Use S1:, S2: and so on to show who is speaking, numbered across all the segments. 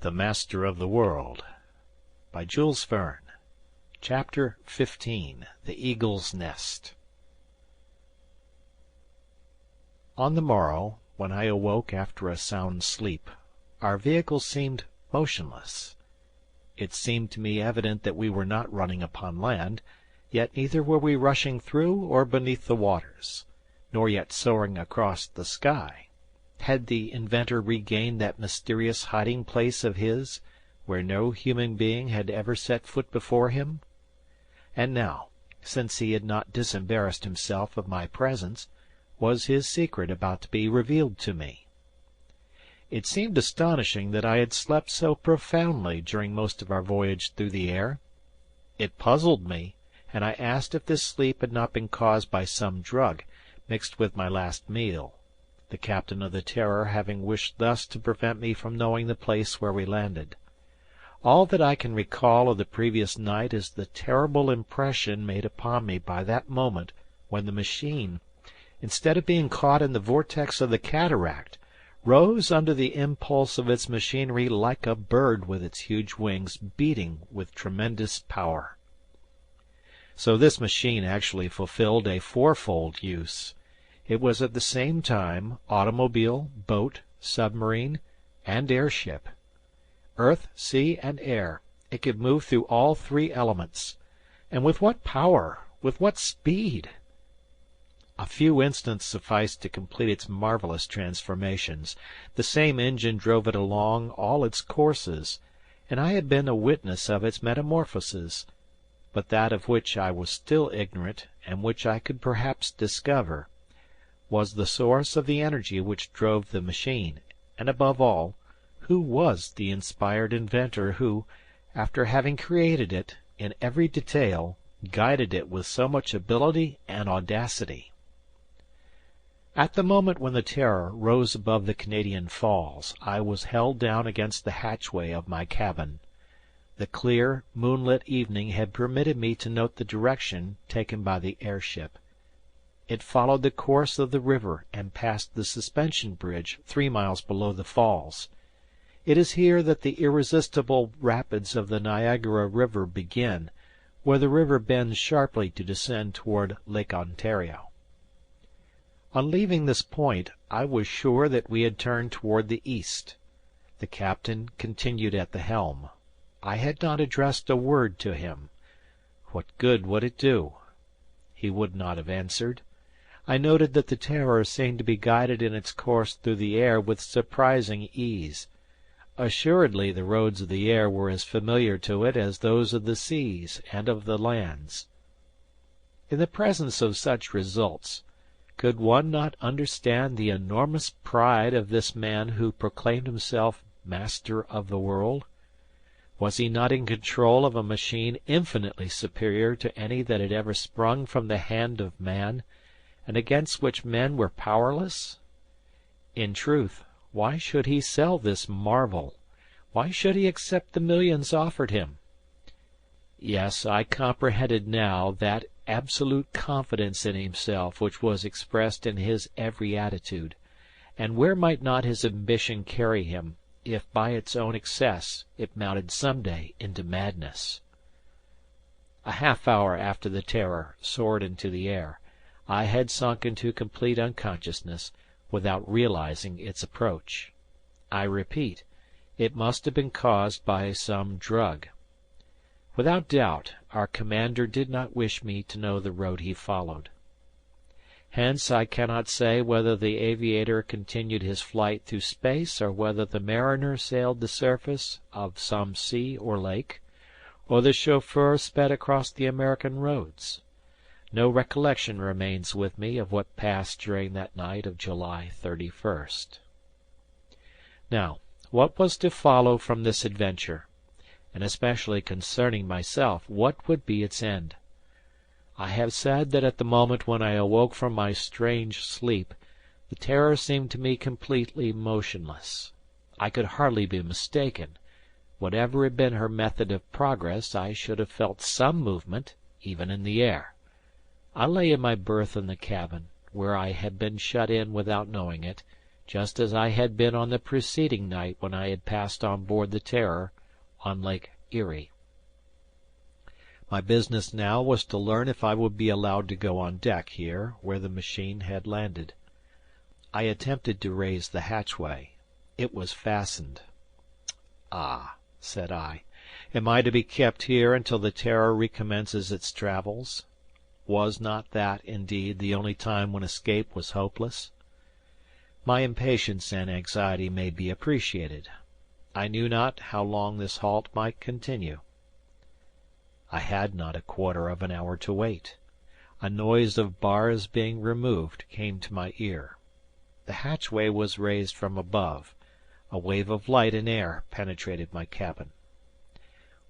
S1: The Master of the World by Jules Verne. Chapter 15. The Eagle's Nest. On the morrow, when I awoke after a sound sleep, our vehicle seemed motionless. It seemed to me evident that we were not running upon land, yet neither were we rushing through or beneath the waters, nor yet soaring across the sky. Had the inventor regained that mysterious hiding-place of his, where no human being had ever set foot before him? And now, since he had not disembarrassed himself of my presence, was his secret about to be revealed to me? It seemed astonishing that I had slept so profoundly during most of our voyage through the air. It puzzled me, and I asked if this sleep had not been caused by some drug, mixed with my last meal, the captain of the Terror having wished thus to prevent me from knowing the place where we landed. All that I can recall of the previous night is the terrible impression made upon me by that moment when the machine, instead of being caught in the vortex of the cataract, rose under the impulse of its machinery like a bird with its huge wings beating with tremendous power. So this machine actually fulfilled a fourfold use. It was at the same time automobile, boat, submarine, and airship. Earth, sea, and air, it could move through all three elements. And with what power, with what speed! A few instants sufficed to complete its marvelous transformations. The same engine drove it along all its courses, and I had been a witness of its metamorphoses. But that of which I was still ignorant, and which I could perhaps discover, was the source of the energy which drove the machine, and above all, who was the inspired inventor who, after having created it in every detail, guided it with so much ability and audacity. At the moment when the Terror rose above the Canadian Falls, I was held down against the hatchway of my cabin. The clear, moonlit evening had permitted me to note the direction taken by the airship. It followed the course of the river and passed the suspension bridge 3 miles below the falls. It is here that the irresistible rapids of the Niagara River begin, where the river bends sharply to descend toward Lake Ontario. On leaving this point, I was sure that we had turned toward the east. The captain continued at the helm. I had not addressed a word to him. What good would it do? He would not have answered. I noted that the Terror seemed to be guided in its course through the air with surprising ease. Assuredly the roads of the air were as familiar to it as those of the seas and of the lands. In the presence of such results, could one not understand the enormous pride of this man who proclaimed himself master of the world? Was he not in control of a machine infinitely superior to any that had ever sprung from the hand of man, and against which men were powerless? In truth, why should he sell this marvel? Why should he accept the millions offered him? Yes, I comprehended now that absolute confidence in himself which was expressed in his every attitude, and where might not his ambition carry him, if by its own excess it mounted some day into madness? A half-hour after the Terror soared into the air, I had sunk into complete unconsciousness, without realizing its approach. I repeat, it must have been caused by some drug. Without doubt, our commander did not wish me to know the road he followed. Hence I cannot say whether the aviator continued his flight through space, or whether the mariner sailed the surface of some sea or lake, or the chauffeur sped across the American roads. No recollection remains with me of what passed during that night of July 31st. Now, what was to follow from this adventure? And especially concerning myself, what would be its end? I have said that at the moment when I awoke from my strange sleep, the Terror seemed to me completely motionless. I could hardly be mistaken. Whatever had been her method of progress, I should have felt some movement, even in the air. I lay in my berth in the cabin, where I had been shut in without knowing it, just as I had been on the preceding night when I had passed on board the Terror on Lake Erie. My business now was to learn if I would be allowed to go on deck here where the machine had landed. I attempted to raise the hatchway. It was fastened. "Ah," said I, "am I to be kept here until the Terror recommences its travels? Was not that, indeed, the only time when escape was hopeless?" My impatience and anxiety may be appreciated. I knew not how long this halt might continue. I had not a quarter of an hour to wait. A noise of bars being removed came to my ear. The hatchway was raised from above. A wave of light and air penetrated my cabin.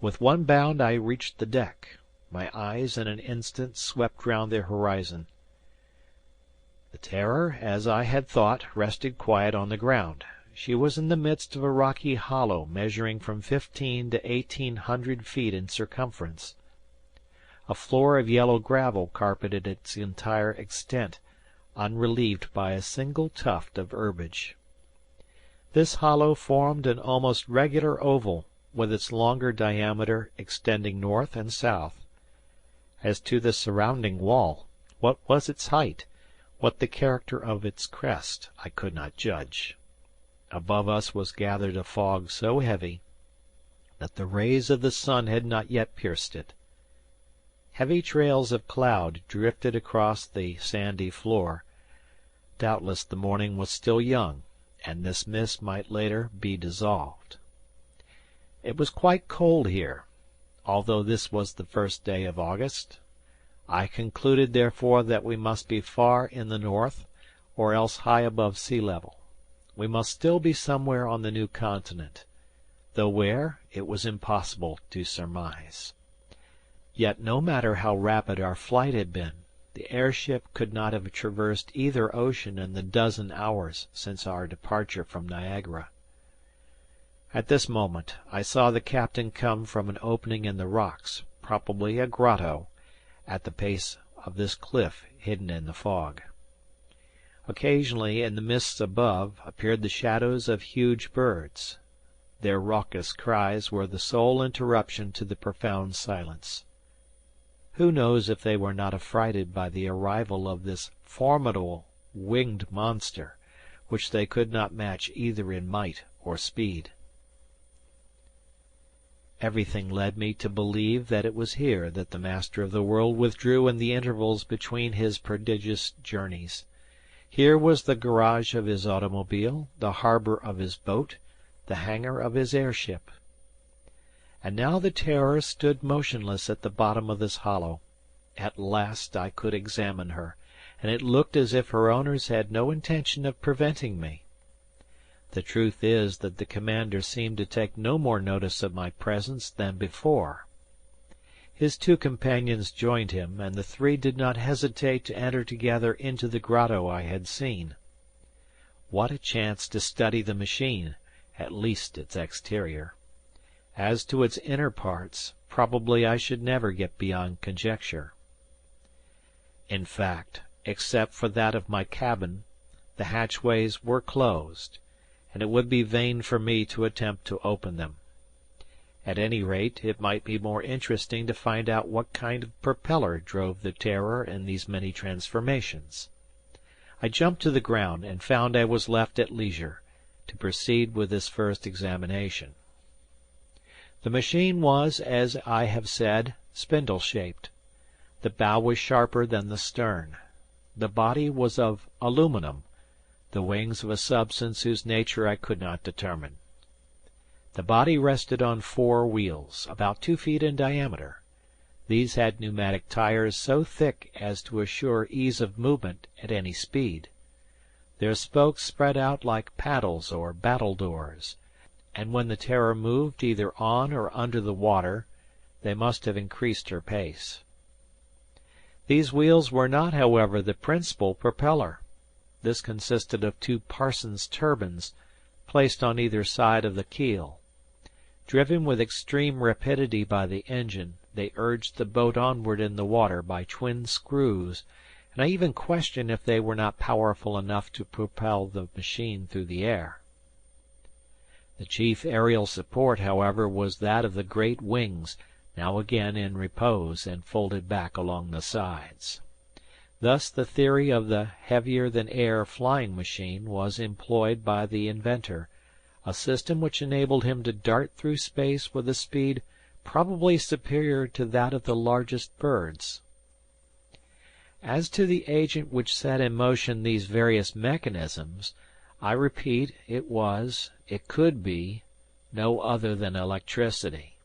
S1: With one bound I reached the deck. My eyes in an instant swept round the horizon. The Terror, as I had thought, rested quiet on the ground. She was in the midst of a rocky hollow measuring from 15 to 1800 feet in circumference. A floor of yellow gravel carpeted its entire extent, unrelieved by a single tuft of herbage. This hollow formed an almost regular oval, with its longer diameter extending north and south. As to the surrounding wall, what was its height, what the character of its crest, I could not judge. Above us was gathered a fog so heavy that the rays of the sun had not yet pierced it. Heavy trails of cloud drifted across the sandy floor. Doubtless the morning was still young, and this mist might later be dissolved. It was quite cold here, although this was the first day of August. I concluded therefore that we must be far in the north, or else high above sea level. We must still be somewhere on the new continent, though where, it was impossible to surmise. Yet no matter how rapid our flight had been, the airship could not have traversed either ocean in the dozen hours since our departure from Niagara. At this moment I saw the captain come from an opening in the rocks, probably a grotto, at the base of this cliff hidden in the fog. Occasionally, in the mists above, appeared the shadows of huge birds. Their raucous cries were the sole interruption to the profound silence. Who knows if they were not affrighted by the arrival of this formidable winged monster, which they could not match either in might or speed? Everything led me to believe that it was here that the master of the world withdrew in the intervals between his prodigious journeys. Here was the garage of his automobile, the harbor of his boat, the hangar of his airship. And now the Terror stood motionless at the bottom of this hollow. At last I could examine her, and it looked as if her owners had no intention of preventing me. The truth is that the commander seemed to take no more notice of my presence than before. His two companions joined him, and the three did not hesitate to enter together into the grotto I had seen. What a chance to study the machine, at least its exterior! As to its inner parts, probably I should never get beyond conjecture. In fact, except for that of my cabin, the hatchways were closed, and it would be vain for me to attempt to open them. At any rate, it might be more interesting to find out what kind of propeller drove the Terror in these many transformations. I jumped to the ground, and found I was left at leisure to proceed with this first examination. The machine was, as I have said, spindle-shaped. The bow was sharper than the stern. The body was of aluminum, the wings of a substance whose nature I could not determine. The body rested on 4 wheels, about 2 feet in diameter. These had pneumatic tires so thick as to assure ease of movement at any speed. Their spokes spread out like paddles or battledores, and when the Terror moved either on or under the water, they must have increased her pace. These wheels were not, however, the principal propeller. This consisted of 2 Parsons turbines, placed on either side of the keel. Driven with extreme rapidity by the engine, they urged the boat onward in the water by twin screws, and I even questioned if they were not powerful enough to propel the machine through the air. The chief aerial support, however, was that of the great wings, now again in repose and folded back along the sides. Thus the theory of the heavier-than-air flying machine was employed by the inventor, a system which enabled him to dart through space with a speed probably superior to that of the largest birds. As to the agent which set in motion these various mechanisms, I repeat, it could be, no other than electricity.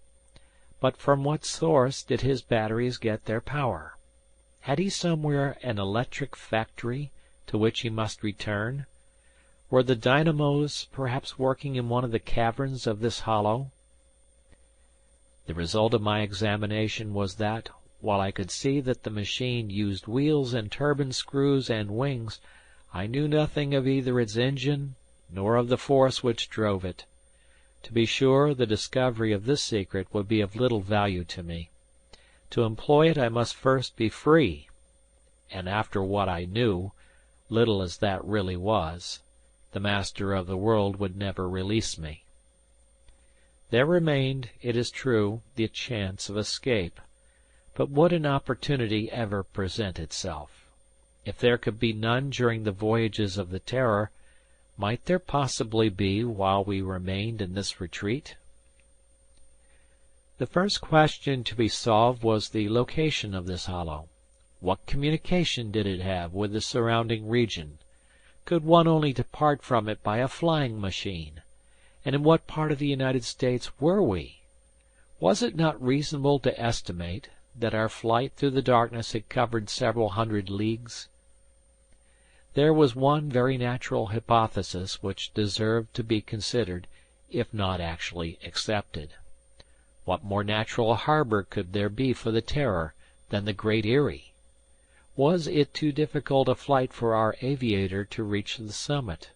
S1: But from what source did his batteries get their power? Had he somewhere an electric factory to which he must return? Were the dynamos perhaps working in one of the caverns of this hollow? The result of my examination was that, while I could see that the machine used wheels and turbine screws and wings, I knew nothing of either its engine nor of the force which drove it. To be sure, the discovery of this secret would be of little value to me. To employ it I must first be free, and after what I knew, little as that really was, the master of the world would never release me. There remained, it is true, the chance of escape, but would an opportunity ever present itself? If there could be none during the voyages of the Terror, might there possibly be while we remained in this retreat? The first question to be solved was the location of this hollow. What communication did it have with the surrounding region? Could one only depart from it by a flying machine? And in what part of the United States were we? Was it not reasonable to estimate that our flight through the darkness had covered several hundred leagues? There was one very natural hypothesis which deserved to be considered, if not actually accepted. What more natural harbor could there be for the Terror than the Great Eyrie? Was it too difficult a flight for our aviator to reach the summit?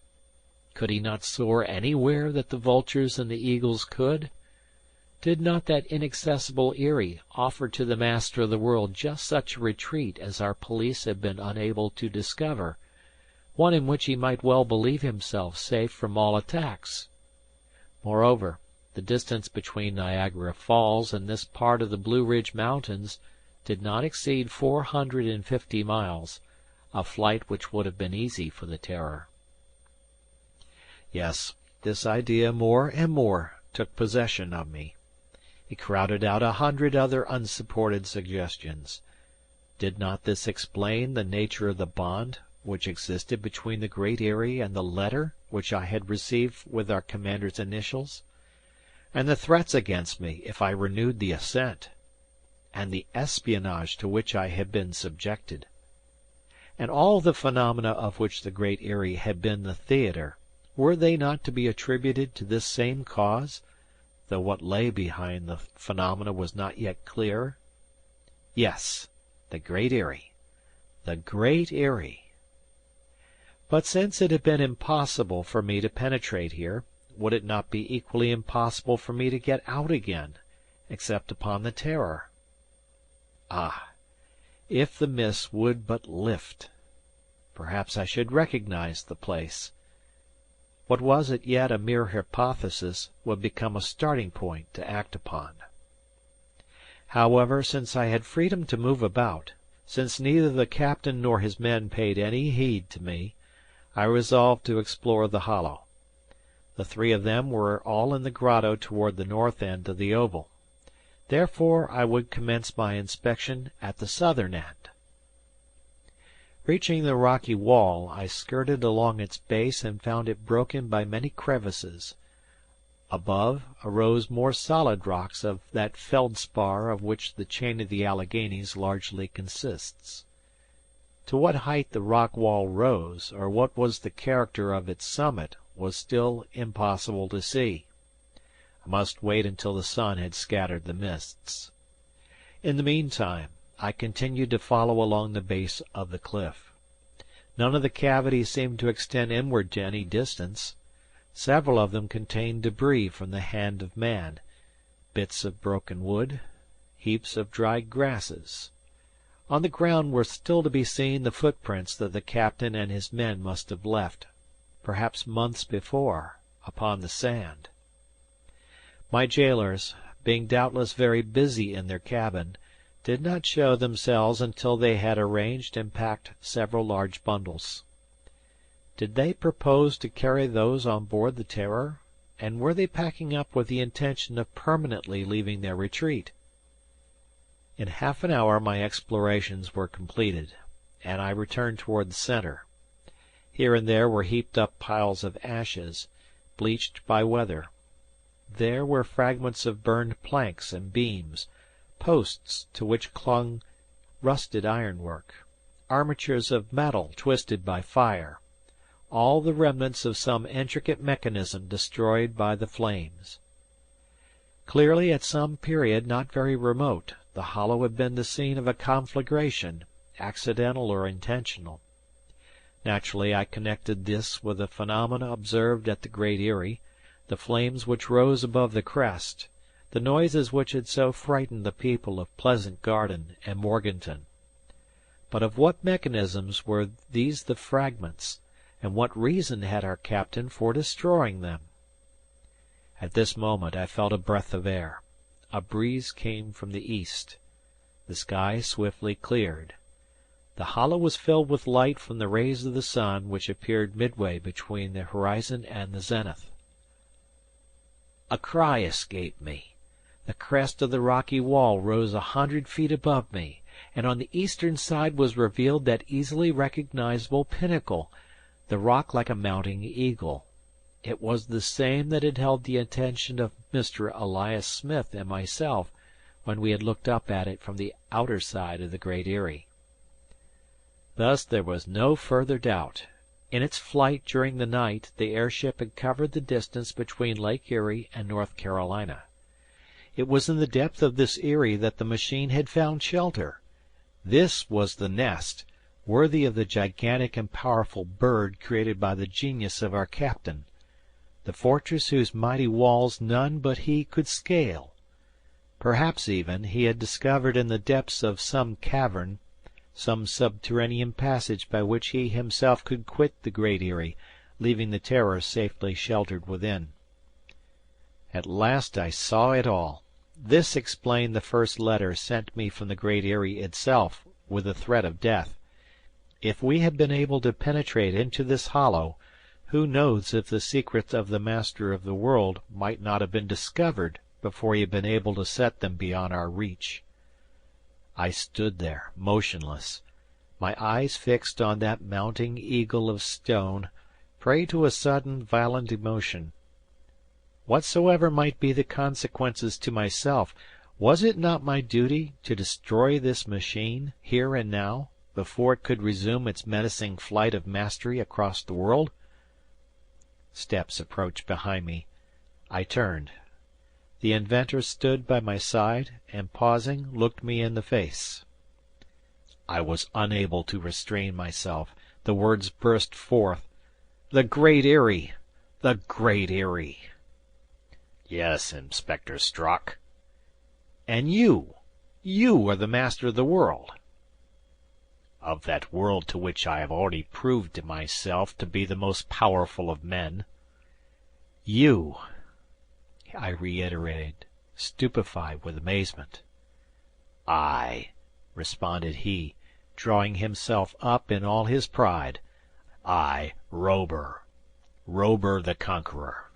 S1: Could he not soar anywhere that the vultures and the eagles could? Did not that inaccessible Eyrie offer to the master of the world just such a retreat as our police had been unable to discover, one in which he might well believe himself safe from all attacks? Moreover, the distance between Niagara Falls and this part of the Blue Ridge Mountains did not exceed 450 miles, a flight which would have been easy for the Terror. Yes, this idea more and more took possession of me. It crowded out 100 other unsupported suggestions. Did not this explain the nature of the bond which existed between the Great Eyrie and the letter which I had received with our commander's initials, and the threats against me if I renewed the ascent, and the espionage to which I had been subjected? And all the phenomena of which the Great Eyrie had been the theatre, were they not to be attributed to this same cause, though what lay behind the phenomena was not yet clear? Yes, the Great Eyrie. The Great Eyrie. But since it had been impossible for me to penetrate here, would it not be equally impossible for me to get out again, except upon the Terror? Ah, if the mist would but lift! Perhaps I should recognize the place. What was as yet a mere hypothesis would become a starting point to act upon. However, since I had freedom to move about, since neither the captain nor his men paid any heed to me, I resolved to explore the hollow. The 3 of them were all in the grotto toward the north end of the oval. Therefore I would commence my inspection at the southern end. Reaching the rocky wall, I skirted along its base and found it broken by many crevices. Above arose more solid rocks of that feldspar of which the chain of the Alleghanies largely consists. To what height the rock wall rose, or what was the character of its summit, was still impossible to see. I must wait until the sun had scattered the mists. In the meantime, I continued to follow along the base of the cliff. None of the cavities seemed to extend inward to any distance. Several of them contained debris from the hand of man, bits of broken wood, heaps of dried grasses. On the ground were still to be seen the footprints that the captain and his men must have left, perhaps months before, upon the sand. My jailers, being doubtless very busy in their cabin, did not show themselves until they had arranged and packed several large bundles. Did they propose to carry those on board the Terror, and were they packing up with the intention of permanently leaving their retreat? In half an hour my explorations were completed, and I returned toward the center. Here and there were heaped up piles of ashes, bleached by weather. There were fragments of burned planks and beams, posts to which clung rusted ironwork, armatures of metal twisted by fire, all the remnants of some intricate mechanism destroyed by the flames. Clearly at some period not very remote the hollow had been the scene of a conflagration, accidental or intentional. Naturally I connected this with the phenomena observed at the Great Eyrie, the flames which rose above the crest, the noises which had so frightened the people of Pleasant Garden and Morganton. But of what mechanisms were these the fragments, and what reason had our captain for destroying them? At this moment I felt a breath of air. A breeze came from the east. The sky swiftly cleared. The hollow was filled with light from the rays of the sun which appeared midway between the horizon and the zenith. A cry escaped me. The crest of the rocky wall rose 100 feet above me, and on the eastern side was revealed that easily recognizable pinnacle, the rock like a mounting eagle. It was the same that had held the attention of Mr. Elias Smith and myself when we had looked up at it from the outer side of the Great Eyrie. Thus there was no further doubt. In its flight during the night the airship had covered the distance between Lake Erie and North Carolina. It was in the depth of this eyrie that the machine had found shelter. This was the nest, worthy of the gigantic and powerful bird created by the genius of our captain, the fortress whose mighty walls none but he could scale. Perhaps even he had discovered in the depths of some cavern some subterranean passage by which he himself could quit the Great Eyrie, leaving the Terror safely sheltered within. At last I saw it all. This explained the first letter sent me from the Great Eyrie itself with the threat of death. If we had been able to penetrate into this hollow, who knows if the secrets of the Master of the World might not have been discovered before he had been able to set them beyond our reach? I stood there, motionless, my eyes fixed on that mounting eagle of stone, prey to a sudden, violent emotion. Whatsoever might be the consequences to myself, was it not my duty to destroy this machine, here and now, before it could resume its menacing flight of mastery across the world? Steps approached behind me. I turned. The inventor stood by my side, and pausing, looked me in the face. I was unable to restrain myself. The words burst forth. "The Great Eyrie! The Great Eyrie!" "Yes, Inspector Strock." "And you are the Master of the World." "Of that world to which I have already proved myself to be the most powerful of men." "You!" I reiterated, stupefied with amazement. "I," responded he, drawing himself up in all his pride. "I, Robur the Conqueror."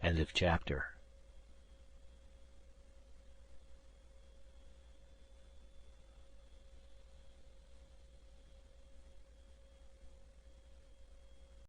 S1: End of chapter.